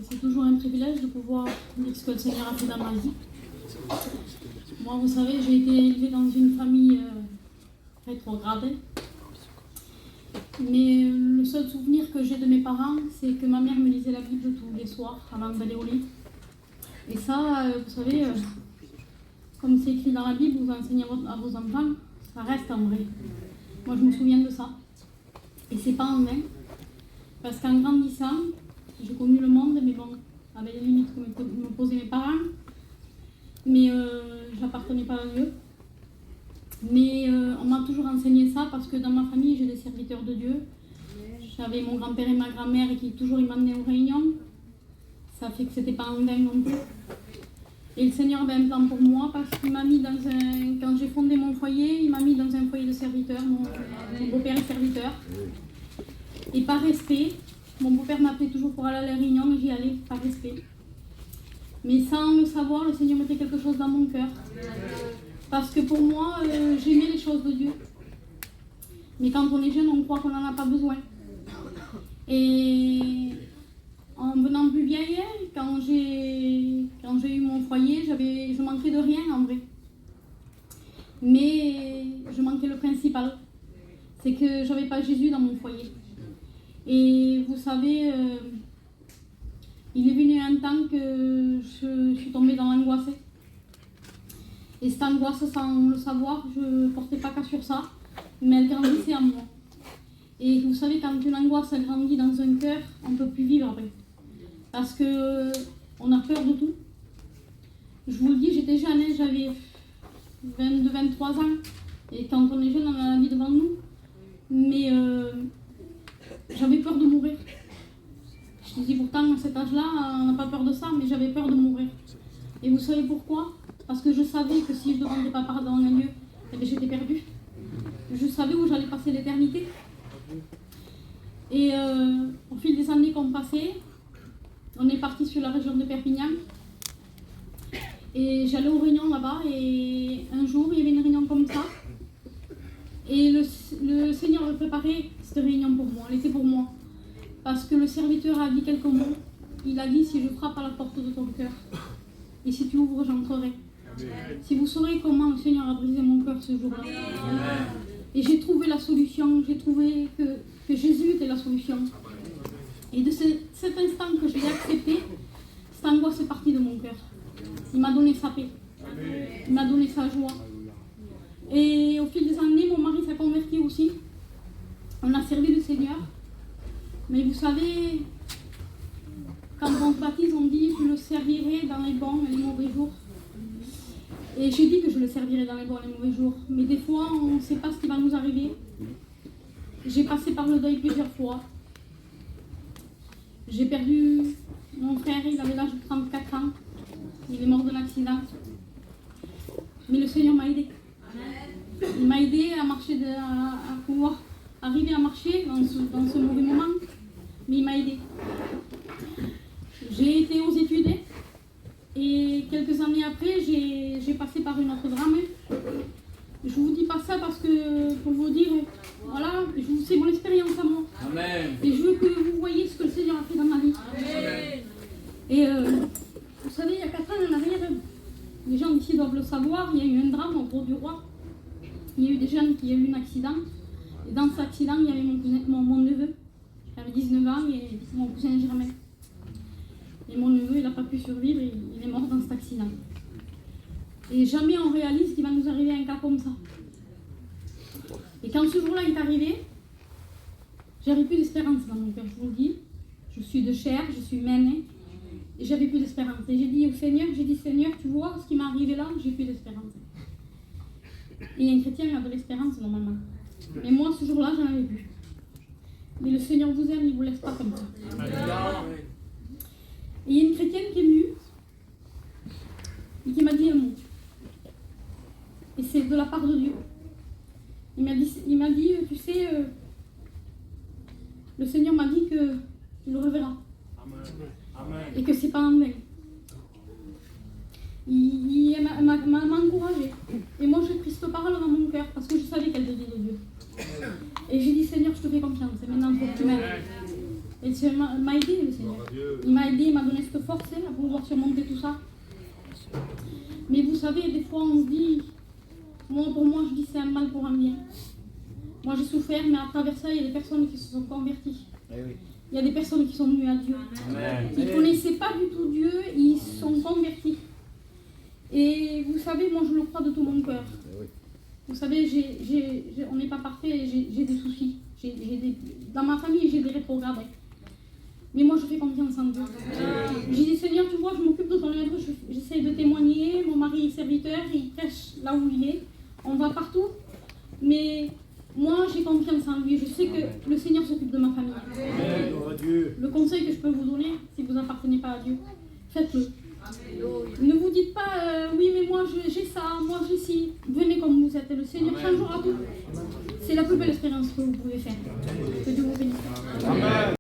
C'est toujours un privilège de pouvoir dire ce que le Seigneur a fait dans ma vie. Moi, vous savez, j'ai été élevée dans une famille rétrogradée. Mais le seul souvenir que j'ai de mes parents, c'est que ma mère me lisait la Bible tous les soirs avant d'aller au lit. Et ça, vous savez, comme c'est écrit dans la Bible, vous enseignez à vos enfants, ça reste en vrai. Moi, je me souviens de ça. Et c'est pas en vain. Parce qu'en grandissant, j'ai connu le monde, mais bon, avec les limites que me posaient mes parents. Mais je n'appartenais pas à Dieu. Mais on m'a toujours enseigné ça parce que dans ma famille, j'ai des serviteurs de Dieu. J'avais mon grand-père et ma grand-mère qui toujours m'emmenaient aux réunions. Ça fait que c'était pas en vain non plus. Et le Seigneur avait un plan pour moi parce qu'il m'a mis quand j'ai fondé mon foyer, il m'a mis dans un foyer de serviteurs. Mon beau-père est serviteur. Et par respect, mon beau-père m'appelait toujours pour aller à la réunion et j'y allais par respect. Mais sans le savoir, le Seigneur mettait quelque chose dans mon cœur. Parce que pour moi, j'aimais les choses de Dieu. Mais quand on est jeune, on croit qu'on n'en a pas besoin. Et en venant plus vieille, quand j'ai eu mon foyer, je manquais de rien en vrai. Mais je manquais le principal. C'est que je n'avais pas Jésus dans mon foyer. Et vous savez, il est venu un temps que je suis tombée dans l'angoisse. Et cette angoisse, sans le savoir, je ne portais pas qu'à sur ça, mais elle grandissait en moi. Et vous savez, quand une angoisse grandit dans un cœur, on ne peut plus vivre après. Parce qu'on a peur de tout. Je vous le dis, j'étais jeune, j'avais 22-23 ans. Et quand on est jeune, on a la vie devant nous. Mais j'avais peur de mourir. Je dis pourtant, à cet âge-là, on n'a pas peur de ça, mais j'avais peur de mourir. Et vous savez pourquoi ? Parce que je savais que si je ne demandais pas pardon à Dieu, eh j'étais perdue. Je savais où j'allais passer l'éternité. Et au fil des années qu'on passait, on est parti sur la région de Perpignan. Et j'allais aux réunions là-bas et un jour, il y avait une réunion comme ça. Et le Seigneur avait préparé cette réunion pour moi, elle était pour moi. Parce que le serviteur a dit quelques mots. Il a dit, si je frappe à la porte de ton cœur, et si tu ouvres, j'entrerai. Si vous saurez comment le Seigneur a brisé mon cœur ce jour-là. Et j'ai trouvé la solution, j'ai trouvé que Jésus était la solution. Et de cet instant que je l'ai accepté, cette angoisse est partie de mon cœur. Il m'a donné sa paix, il m'a donné sa joie. Et au fil des années, mon mari s'est converti aussi. On a servi le Seigneur. Mais vous savez, quand on se baptise, on dit « je le servirai dans les bons et les mauvais jours ». Et j'ai dit que je le servirai dans les bons et les mauvais jours. Mais des fois, on ne sait pas ce qui va nous arriver. J'ai passé par le deuil plusieurs fois. J'ai perdu mon frère, il avait l'âge de 34 ans. Il est mort d'un accident. Mais le Seigneur m'a aidé. Il m'a aidé à marcher, à pouvoir arriver à marcher dans ce mauvais moment. Mais il m'a aidé. J'ai été aux études. Et quelques années après, j'ai passé par une autre drame. Je vous dis pas ça parce que, pour vous dire, voilà, c'est mon expérience à moi. Amen. Et je veux que vous voyez ce que le Seigneur a fait dans ma vie. Amen. Et vous savez, il y a 4 ans en arrière, les gens ici doivent le savoir, il y a eu un drame au Port du Roi. Il y a eu des jeunes qui ont eu un accident. Et dans cet accident, il y avait mon neveu, qui avait 19 ans, et mon cousin Germain. Et mon neveu, il n'a pas pu survivre, il est mort dans cet accident. Et jamais on réalise qu'il va nous arriver un cas comme ça. Et quand ce jour-là est arrivé, j'avais plus d'espérance dans mon cœur, je vous le dis. Je suis de chair, je suis humaine, et j'avais plus d'espérance. Et j'ai dit au Seigneur, Seigneur, tu vois ce qui m'est arrivé là, j'ai plus d'espérance. Et un chrétien a de l'espérance normalement. Mais moi, ce jour-là, j'en avais plus. Mais le Seigneur vous aime, il ne vous laisse pas comme ça. Et il y a une chrétienne qui est venue et qui m'a dit un mot. Et c'est de la part de Dieu. Il m'a dit, tu sais, le Seigneur m'a dit que tu le reverras. Amen. Et que c'est pas en vain. Il m'a encouragée. Et moi, j'ai pris cette parole dans mon cœur parce que je savais qu'elle venait de Dieu. Et j'ai dit, Seigneur, je te fais confiance. Et maintenant, il faut que tu m'aides. Et il m'a aidé, le Seigneur. Il m'a aidé, force à pouvoir surmonter tout ça. Mais vous savez, des fois on se dit, pour moi je dis c'est un mal pour un bien. Moi j'ai souffert, mais à travers ça, il y a des personnes qui se sont converties. Il y a des personnes qui sont venues à Dieu. Ils ne connaissaient pas du tout Dieu, ils se sont convertis. Et vous savez, moi je le crois de tout mon cœur. Vous savez, on n'est pas parfait, j'ai des soucis. Dans ma famille, j'ai des rétrogrades. Mais moi je fais confiance en Dieu. J'ai dit Seigneur, tu vois, je m'occupe de ton œuvre, j'essaie de témoigner, mon mari est serviteur, il prêche là où il est, on va partout. Mais moi j'ai confiance en lui, je sais que le Seigneur s'occupe de ma famille. Le conseil que je peux vous donner, si vous n'appartenez pas à Dieu, faites-le. Ne vous dites pas oui mais moi j'ai ça, moi j'ai ci. Venez comme vous êtes, le Seigneur changera tout. C'est la plus belle expérience que vous pouvez faire. Que Dieu vous bénisse.